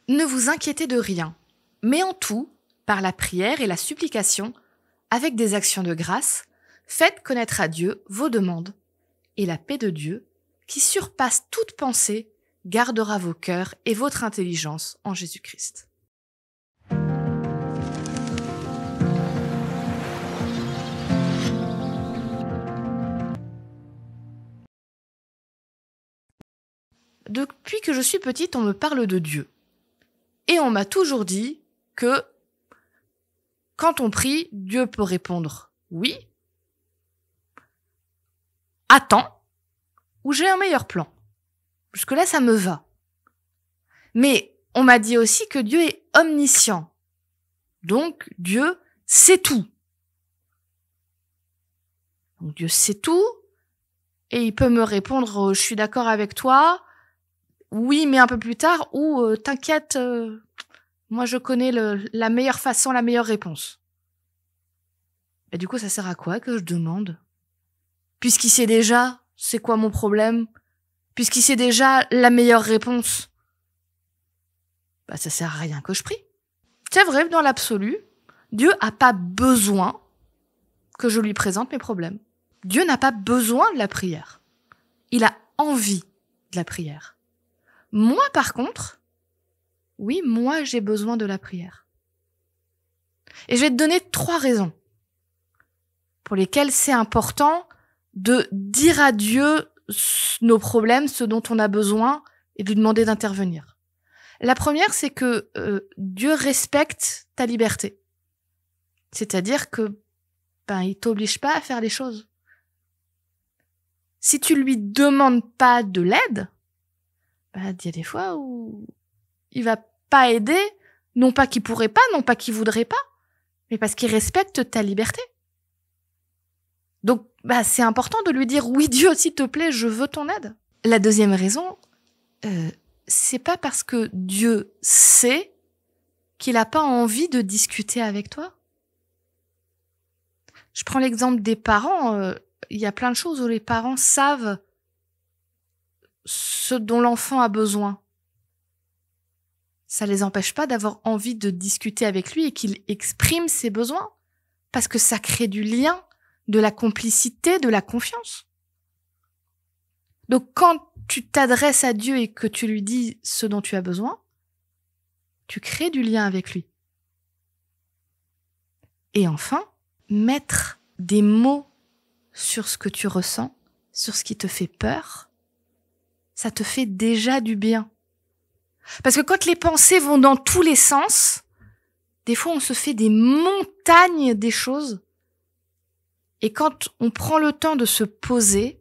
Ne vous inquiétez de rien, mais en tout, par la prière et la supplication, avec des actions de grâce, faites connaître à Dieu vos demandes, et la paix de Dieu, qui surpasse toute pensée, gardera vos cœurs et votre intelligence en Jésus-Christ. Depuis que je suis petite, on me parle de Dieu. Et on m'a toujours dit que quand on prie, Dieu peut répondre oui, attends, ou j'ai un meilleur plan. Jusque-là, ça me va. Mais on m'a dit aussi que Dieu est omniscient. Donc, Dieu sait tout. Donc, Dieu sait tout, et il peut me répondre je suis d'accord avec toi, oui, mais un peu plus tard, ou t'inquiète, moi je connais la meilleure façon, la meilleure réponse. Et du coup, ça sert à quoi que je demande? Puisqu'il sait déjà c'est quoi mon problème, puisqu'il sait déjà la meilleure réponse, bah ça sert à rien que je prie. C'est vrai, dans l'absolu, Dieu a pas besoin que je lui présente mes problèmes. Dieu n'a pas besoin de la prière. Il a envie de la prière. Moi, par contre, oui, moi, j'ai besoin de la prière. Et je vais te donner 3 raisons pour lesquelles c'est important de dire à Dieu nos problèmes, ce dont on a besoin, et de lui demander d'intervenir. La première, c'est que Dieu respecte ta liberté. C'est-à-dire que il t'oblige pas à faire les choses. Si tu lui demandes pas de l'aide, il y a des fois où il va pas aider, non pas qu'il pourrait pas, non pas qu'il voudrait pas, mais parce qu'il respecte ta liberté. Donc, c'est important de lui dire oui, Dieu, s'il te plaît, je veux ton aide. La deuxième raison, c'est pas parce que Dieu sait qu'il a pas envie de discuter avec toi. Je prends l'exemple des parents. Il y a plein de choses où les parents savent ce dont l'enfant a besoin. Ça les empêche pas d'avoir envie de discuter avec lui et qu'il exprime ses besoins. Parce que ça crée du lien, de la complicité, de la confiance. Donc quand tu t'adresses à Dieu et que tu lui dis ce dont tu as besoin, tu crées du lien avec lui. Et enfin, mettre des mots sur ce que tu ressens, sur ce qui te fait peur, ça te fait déjà du bien. Parce que quand les pensées vont dans tous les sens, des fois on se fait des montagnes des choses. Et quand on prend le temps de se poser,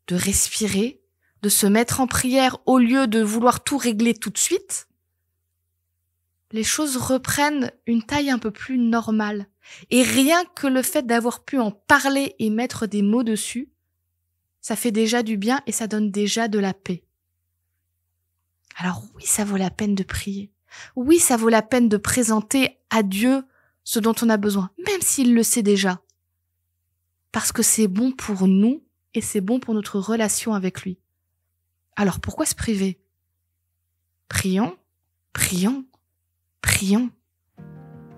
de respirer, de se mettre en prière au lieu de vouloir tout régler tout de suite, les choses reprennent une taille un peu plus normale. Et rien que le fait d'avoir pu en parler et mettre des mots dessus, ça fait déjà du bien et ça donne déjà de la paix. Alors oui, ça vaut la peine de prier. Oui, ça vaut la peine de présenter à Dieu ce dont on a besoin, même s'il le sait déjà. Parce que c'est bon pour nous et c'est bon pour notre relation avec lui. Alors pourquoi se priver? Prions, prions, prions.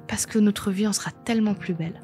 Parce que notre vie en sera tellement plus belle.